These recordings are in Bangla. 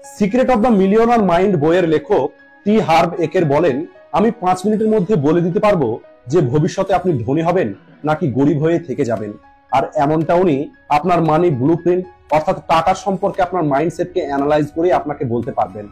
Secret of the millionaire mind বইয়ের লেখক টি হার্ভ একের বলেন, আমি 5 মিনিটের মধ্যে বলে দিতে পারবো যে ভবিষ্যতে আপনি ধনী হবেন নাকি গরিব হয়ে থেকে যাবেন। আর এমনটা উনি আপনার মানি ব্লুপ্রিন্ট অর্থাৎ টাকা সম্পর্কে আপনার মাইন্ডসেটকে অ্যানালাইজ করে আপনাকে বলতে পারবেন।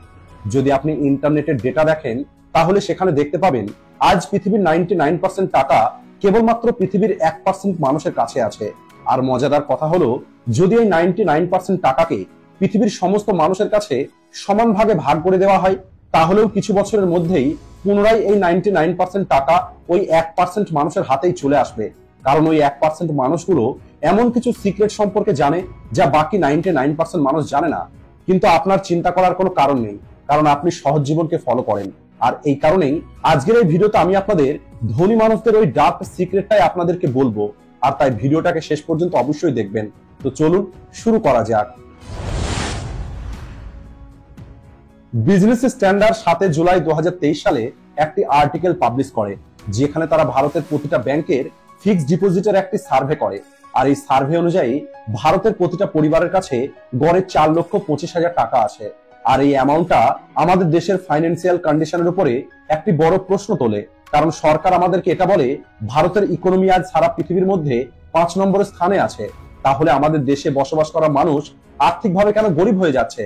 যদি আপনি ইন্টারনেটের ডেটা দেখেন তাহলে সেখানে দেখতে পাবেন আজ পৃথিবীর 99% টাকা কেবলমাত্র পৃথিবীর 1% মানুষের কাছে আছে। আর মজাদার কথা হলো, যদি এই 99% টাকাকে পৃথিবীর সমস্ত মানুষের কাছে সমান ভাগে ভাগ করে দেওয়া হয়, তাহলেও কিছু বছরের মধ্যেই পুনরায় এই 99% টাকা ওই 1% মানুষের হাতেই চলে আসবে। কারণ ওই 1% মানুষগুলো এমন কিছু সিক্রেট সম্পর্কে জানে যা বাকি 99% মানুষ জানে না। কিন্তু আপনার চিন্তা করার কোনো কারণ নেই, কারণ আপনি সহজ জীবনকে ফলো করেন। আর এই কারণেই আজকের এই ভিডিওতে আমি আপনাদের ধনী মানুষদের ওই ডার্ক সিক্রেটটাই আপনাদেরকে বলবো। আর তাই ভিডিওটাকে শেষ পর্যন্ত অবশ্যই দেখবেন। তো চলুন শুরু করা যাক। বিজনেস স্ট্যান্ডার্ড 7 জুলাই 2023 সালে একটি আর্টিকেল পাবলিশ করে, যেখানে তারা ভারতের প্রতিটা ব্যাংকের ফিক্সড ডিপোজিটের একটি সার্ভে করে। আর এই সার্ভে অনুযায়ী ভারতের প্রতিটা পরিবারের কাছে গড়ে 4,25,000 টাকা আছে। আর এই অ্যামাউন্টটা আমাদের দেশের ফাইন্যান্সিয়াল কন্ডিশনের উপরে একটি বড় প্রশ্ন তোলে। কারণ সরকার আমাদেরকে এটা বলে ভারতের ইকোনমি আজ সারা পৃথিবীর মধ্যে 5 নম্বরের স্থানে আছে। তাহলে আমাদের দেশে বসবাস করা মানুষ আর্থিকভাবে কেন গরিব হয়ে যাচ্ছে?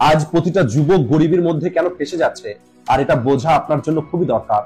আজ প্রতিটা যুবক গরিবের মধ্যে কেন ফেসে যাচ্ছে? আর এটা বোঝা আপনার জন্য খুবই দরকার।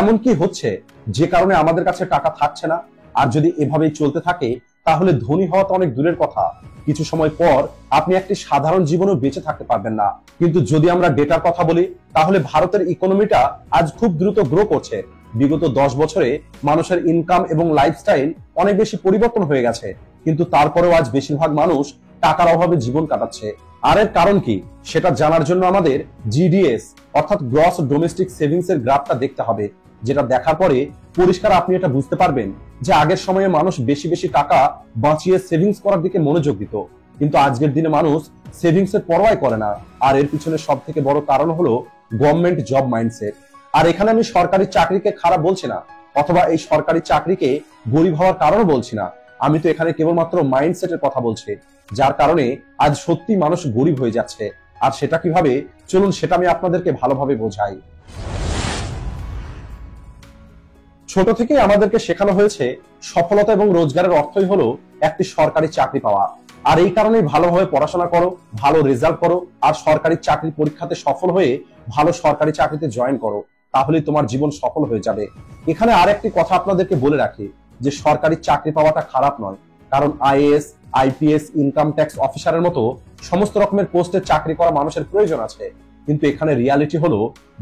এমন কি হচ্ছে যে কারণে আমাদের কাছে টাকা থাকছে না? আর যদি এভাবেই চলতে থাকে তাহলে ধনী হওয়া তো অনেক দূরের কথা, কিছু সময় পর আপনি একটি সাধারণ জীবনও বেঁচে থাকতে পারবেন না। কিন্তু যদি আমরা ডেটার কথা বলি তাহলে ভারতের ইকোনমিটা আজ খুব দ্রুত গ্রো করছে। বিগত 10 বছরে মানুষের ইনকাম এবং লাইফস্টাইল অনেক বেশি পরিবর্তন হয়ে গেছে, কিন্তু তারপরেও আজ বেশিরভাগ মানুষ টাকার অভাবে জীবন কাটাচ্ছে। আর এর কারণ কি সেটা জানার জন্য আমাদের জিডিএস অর্থাৎ গ্রস ডোমেস্টিক সেভিংস এর গ্রাফটা দেখতে হবে, যেটা দেখার পরে পরিষ্কার আপনি এটা বুঝতে পারবেন যে আগের সময়ে মানুষ বেশি বেশি টাকা বাঁচিয়ে সেভিংস করার দিকে মনোযোগ দিত, কিন্তু আজকের দিনে মানুষ সেভিংস এর পরোয়াই করে না। আর এর পিছনে সব থেকে বড় কারণ হলো গভর্নমেন্ট জব মাইন্ডসেট। আর এখানে আমি সরকারি চাকরিকে খারাপ বলছি না, অথবা এই সরকারি চাকরিকে গরিব হওয়ার কারণও বলছি না। আমি তো এখানে কেবলমাত্র মাইন্ডসেটের কথা বলছি, যার কারণে আজ সত্যি মানুষ গরিব হয়ে যাচ্ছে। আর সেটা কিভাবে, চলুন সেটা আমি আপনাদেরকে ভালোভাবে বোঝাই। ছোট থেকে আমাদেরকে শেখানো হয়েছে সফলতা এবং রোজগারের অর্থই হলো একটি সরকারি চাকরি পাওয়া। আর এই কারণেই ভালোভাবে পড়াশোনা করো, ভালো রেজাল্ট করো, আর সরকারি চাকরি পরীক্ষাতে সফল হয়ে ভালো সরকারি চাকরিতে জয়েন করো, তাহলেই তোমার জীবন সফল হয়ে যাবে। এখানে আর একটি কথা আপনাদেরকে বলে রাখি যে সরকারি চাকরি পাওয়াটা খারাপ নয়, কারণ আইএএস, আইপিএস, ইনকাম ট্যাক্স অফিসারের মতো সমস্ত রকমের পোস্টে চাকরি করা মানুষের প্রয়োজন আছে। কিন্তু এখানে রিয়ালিটি হলো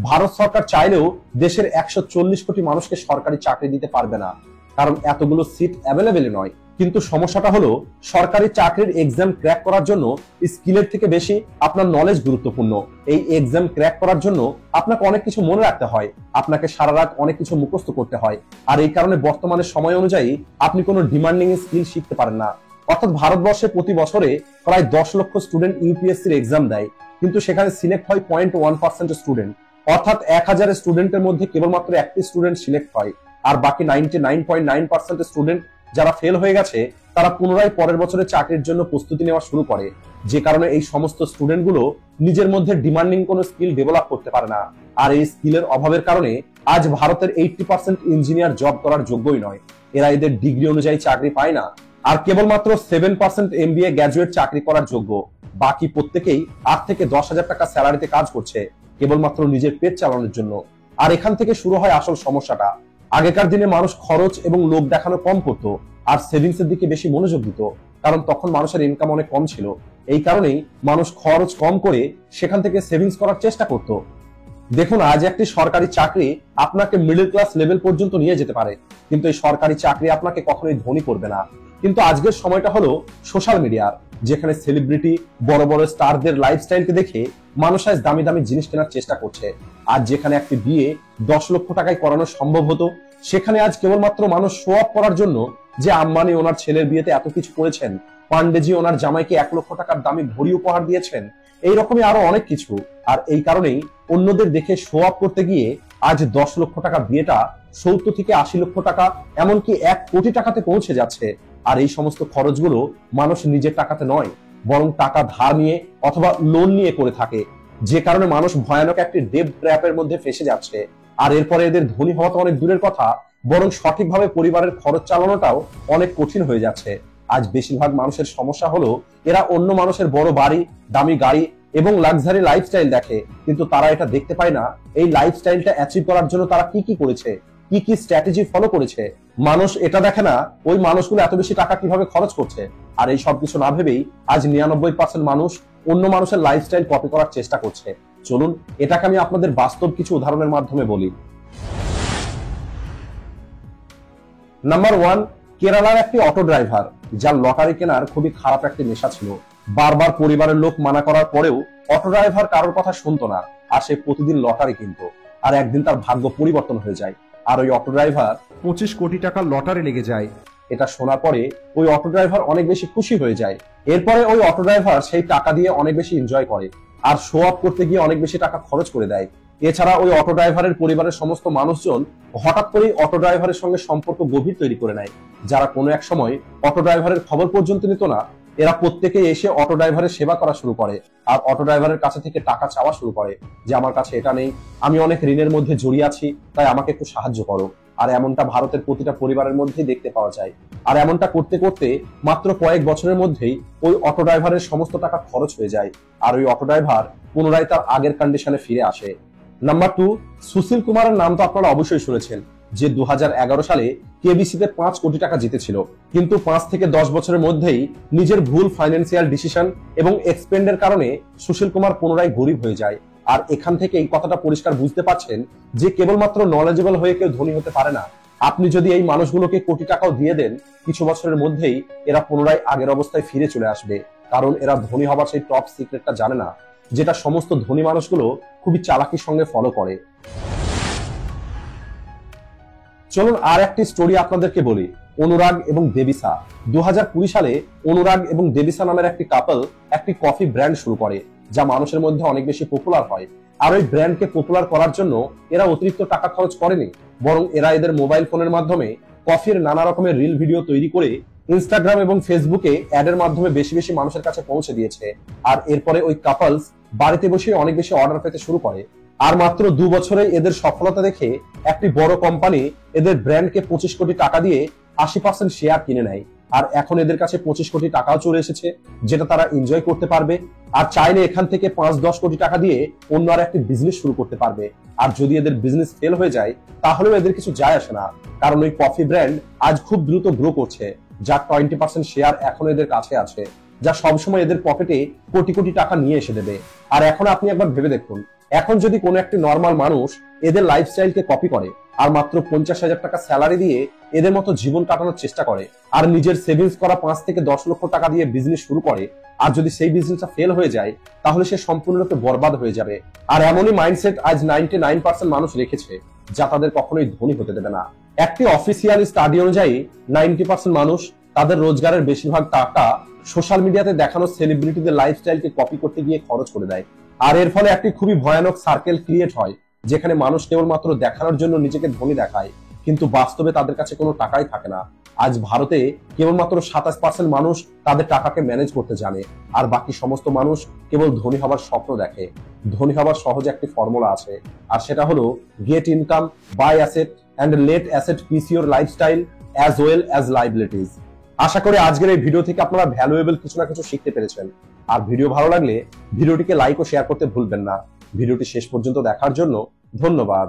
ভারত সরকার চাইলেও দেশের 140 কোটি মানুষকে সরকারি চাকরি দিতে পারবে না, কারণ এতগুলো সিট অ্যাভেলেবেল নয়। কিন্তু সমস্যাটা হলো সরকারি চাকরির এক্সাম ক্র্যাক করার জন্য স্কিলের থেকে বেশি আপনার নলেজ গুরুত্বপূর্ণ। এই এক্সাম ক্র্যাক করার জন্য আপনাকে অনেক কিছু মনে রাখতে হয়, আপনাকে সারা রাত অনেক কিছু মুখস্থ করতে হয়। আর এই কারণে বর্তমানে সময় অনুযায়ী আপনি কোনো ডিমান্ডিং স্কিল শিখতে পারেন না। অর্থাৎ ভারতবর্ষে প্রতি বছরে প্রায় 10 লক্ষ স্টুডেন্ট ইউপিএসসির এক্সাম দেয়, কিন্তু সেখানে সিলেক্ট হয় 0.1% স্টুডেন্ট। অর্থাৎ 1000 স্টুডেন্টের মধ্যে কেবলমাত্র একটি স্টুডেন্ট সিলেক্ট হয়। আর বাকি 99.9% স্টুডেন্ট যারা ফেল হয়ে গেছে তারা পুনরায় পরের বছরে চাকরির জন্য প্রস্তুতি নেওয়া শুরু করে। যে কারণে এই সমস্ত স্টুডেন্টগুলো নিজের মধ্যে ডিমান্ডিং কোনো স্কিল ডেভেলপ করতে পারে না। আর এই স্কিলের অভাবের কারণে আজ ভারতের 80% ইঞ্জিনিয়ার জব করার যোগ্যই নয়। এরা এদের ডিগ্রি অনুযায়ী চাকরি পায় না। আর কেবলমাত্র 7% এমবিএ গ্র্যাজুয়েট চাকরি করার যোগ্য। বাকি প্রত্যেকেই 8 থেকে 10,000 টাকা স্যালারিতে কাজ করছে কেবলমাত্র নিজের পেট চালানোর জন্য। আর এখান থেকে শুরু হয় আসল সমস্যাটা। আগেকার দিনে মানুষ খরচ এবং লোক দেখানো কম করতো আর সেভিংস এর দিকে বেশি মনোযোগ দিত, কারণ তখন মানুষের ইনকাম অনেক কম ছিল। এই কারণেই মানুষ খরচ কম করে সেখান থেকে সেভিংস করার চেষ্টা করত। দেখুন, আজ একটি সরকারি চাকরি আপনাকে মিডল ক্লাস লেভেল পর্যন্ত নিয়ে যেতে পারে, কিন্তু এই সরকারি চাকরি আপনাকে কখনোই ধনী করবে না। কিন্তু আজকের সময়টা হলো সোশ্যাল মিডিয়ার, যেখানে সেলিব্রিটি, বড় বড় স্টারদের লাইফস্টাইলকে দেখে মানুষ আজ দামি দামি জিনিস কেনার চেষ্টা করছে। আজ যেখানে একটি বিয়ে 10 লক্ষ টাকায় করানো সম্ভব হতো, সেখানে আজ কেবলমাত্র মানুষ শো অফ করার জন্য যে আম্বানি ওনার ছেলের বিয়েতে এত কিছু করেছেন, পান্ডেজি ওনার জামাইকে 1 লক্ষ টাকার দামি ঘড়ি উপহার দিয়েছেন, এইরকমই আরো অনেক কিছু। আর এই কারণেই অন্যদের দেখে শো অফ করতে গিয়ে আজ 10 লক্ষ টাকা বিয়েটা 70 থেকে 80 লক্ষ টাকা, এমনকি 1 কোটি টাকাতে পৌঁছে যাচ্ছে। আর এই সমস্ত খরচগুলো মানুষ নিজের টাকাতে নয়, বরং টাকা ধার নিয়ে অথবা লোন নিয়ে করে থাকে। যে কারণে মানুষ ভয়ানক একটি ডেট ট্র্যাপের মধ্যে ফেসে যাচ্ছে। আর এরপরে এদের ধনী হওয়া তো অনেক দূরের কথা, বরং সঠিকভাবে পরিবারের খরচ চালানোটাও অনেক কঠিন হয়ে যাচ্ছে। আজ বেশিরভাগ মানুষের সমস্যা হলো এরা অন্য মানুষের বড় বাড়ি, দামি গাড়ি এবং লাক্সারি লাইফস্টাইল দেখে, কিন্তু তারা এটা দেখতে পায় না এই লাইফস্টাইলটা অ্যাচিভ করার জন্য তারা কি কি করেছে, কি কি স্ট্র্যাটেজি ফলো করেছে। মানুষ এটা দেখে না ওই মানুষগুলো এত বেশি টাকা কিভাবে খরচ করছে। আর এই সবকিছু না ভেবেই আজ 99% মানুষ অন্য মানুষের লাইফস্টাইল কপি করার চেষ্টা করছে। চলুন এটাকে আমি আপনাদের বাস্তব কিছু উদাহরণের মাধ্যমে বলি। নাম্বার 1, কেরালার একটি অটো ড্রাইভার, যার লটারি কেনার খুবই খারাপ একটি নেশা ছিল। বারবার পরিবারের লোক মানা করার পরেও অটো ড্রাইভার কারোর কথা শুনতো না, আর সে প্রতিদিন লটারি কিনতো। আর একদিন তার ভাগ্য পরিবর্তন হয়ে যায়, আর ওই অটো ড্রাইভার 25 কোটি টাকার লটারি লেগে যায়। এটা শোনার পরে ওই অটো ড্রাইভার অনেক বেশি খুশি হয়ে যায়। এরপরে ওই অটো ড্রাইভার সেই টাকা দিয়ে অনেক বেশি এনজয় করে, আর শো অফ করতে গিয়ে অনেক বেশি টাকা খরচ করে দেয়। এছাড়া ওই অটো ড্রাইভারের পরিবারের সমস্ত মানুষজন হঠাৎ করেই অটো ড্রাইভারের সঙ্গে সম্পর্ক গভীর তৈরি করে নেয়। যারা কোনো এক সময় অটো ড্রাইভারের খবর পর্যন্ত নিত না, এরা প্রত্যেকেই এসে অটো ড্রাইভারের সেবা করা শুরু করে, আর অটো ড্রাইভারের কাছে থেকে টাকা চাওয়া শুরু করে যে আমার কাছে এটা নেই, আমি অনেক ঋণের মধ্যে জড়িয়ে আছি, তাই আমাকে একটু সাহায্য করো। আর এমনটা ভারতের প্রতিটা পরিবারের মধ্যেই দেখতে পাওয়া যায়। আর এমনটা করতে করতে মাত্র কয়েক বছরের মধ্যেই ওই অটো ড্রাইভারের সমস্ত টাকা খরচ হয়ে যায়, আর ওই অটো ড্রাইভার পুনরায় তার আগের কন্ডিশনে ফিরে আসে। নাম্বার 2, সুশীল কুমারের নাম তো আপনারা অবশ্যই শুনেছেন, যে 2011 সালে কেবিসিতে 5 কোটি টাকা জিতেছিল। কিন্তু 5 থেকে 10 বছরের মধ্যেই নিজের ভুল ফাইন্যান্সিয়াল ডিসিশন এবং এক্সপেন্ডের কারণে সুশীল কুমার পুনরায় গরিব হয়ে যায়। আর এখান থেকে এই কথাটা পরিষ্কার বুঝতে পারছেন যে কেবলমাত্র নলেজেবল হয়ে কেউ ধনী হতে পারে না। আপনি যদি এই মানুষগুলোকে কোটি টাকাও দিয়ে দেন, কিছু বছরের মধ্যেই এরা পুনরায় আগের অবস্থায় ফিরে চলে আসবে, কারণ এরা ধনী হবার সেই টপ সিক্রেটটা জানে না, যেটা সমস্ত ধনী মানুষগুলো খুবই চালাকির সঙ্গে ফলো করে। চলুন আর একটি স্টোরি আপনাদেরকে বলি, অনুরাগ এবং দেবিসা। 2020 সালে অনুরাগ এবং দেবিসা নামের একটি কাপল একটি কফি ব্র্যান্ড শুরু করে, যা মানুষের মধ্যে অনেক বেশি পপুলার হয়। আর ওই ব্র্যান্ডকে পপুলার করার জন্য এরা অতিরিক্ত টাকা খরচ করেনি, বরং এরা এদের মোবাইল ফোনের মাধ্যমে কফির নানা রকমের রিল ভিডিও তৈরি করে ইনস্টাগ্রাম এবং ফেসবুকে অ্যাডের মাধ্যমে বেশি বেশি মানুষের কাছে পৌঁছে দিয়েছে। আর এরপরে ওই কাপলস বাড়িতে বসে অনেক বেশি অর্ডার পেতে শুরু করে। আর মাত্র 2 বছরে এদের সফলতা দেখে একটি বড় কোম্পানি এদের ব্র্যান্ডকে 25 কোটি টাকা দিয়ে 80% শেয়ার কিনে নেয়। আর এখন এদের কাছে 25 কোটি টাকাও চলে এসেছে, যেটা তারা এনজয় করতে পারবে। আর চাইলে এখান থেকে 5-10 কোটি টাকা দিয়ে অন্য আর একটি বিজনেস শুরু করতে পারবে। আর যদি এদের বিজনেস ফেল হয়ে যায়, তাহলেও এদের কিছু যায় আসে না, কারণ ওই কফি ব্র্যান্ড আজ খুব দ্রুত গ্রো করছে, যার 20% শেয়ার এখন এদের কাছে আছে, যা সবসময় এদের পকেটে কোটি কোটি টাকা নিয়ে এসে দেবে। আর এখন আপনি একবার ভেবে দেখুন, এখন যদি কোনো একটি নর্মাল মানুষ এদের লাইফস্টাইলকে কপি করে আর মাত্র 50,000 টাকা স্যালারি দিয়ে এদের মতো জীবন কাটানোর চেষ্টা করে, আর নিজের সেভিংস করা 5 থেকে 10 লক্ষ টাকা দিয়ে বিজনেস শুরু করে, আর যদি সেই বিজনেসটা ফেল হয়ে যায়, তাহলে সে সম্পূর্ণরূপে বরবাদ হয়ে যাবে। আর এমনই মাইন্ডসেট আজ 99% মানুষ রেখেছে, যা তাদের কখনোই ধনী হতে দেবে না। একটি অফিসিয়াল স্টাডি অনুযায়ী 90% মানুষ তাদের রোজগারের বেশিরভাগ টাকা সোশ্যাল মিডিয়াতে দেখানো সেলিব্রিটিদের লাইফস্টাইলকে কপি করতে গিয়ে খরচ করে দেয়। আর এর ফলে একটি খুবই ভয়ানক সার্কেল ক্রিয়েট হয়, যেখানে মানুষ কেবলমাত্র দেখানোর জন্য নিজেকে ধনী দেখায়, কিন্তু বাস্তবে তাদের কাছে কোনো টাকাই থাকে না। আজ ভারতে কেবলমাত্র 27% মানুষ তাদের টাকাকে ম্যানেজ করতে জানে, আর বাকি সমস্ত মানুষ কেবল ধনী হবার স্বপ্ন দেখে। ধনী হবার সহজ একটি ফর্মুলা আছে, আর সেটা হলো get income, buy asset and let asset piece your lifestyle as well as liabilities. আশা করি আজকের এই ভিডিও থেকে আপনারা ভ্যালুয়েবল কিছু না কিছু শিখতে পেরেছেন। আর ভিডিও ভালো লাগলে ভিডিওটিকে লাইক ও শেয়ার করতে ভুলবেন না। ভিডিওটি শেষ পর্যন্ত দেখার জন্য ধন্যবাদ।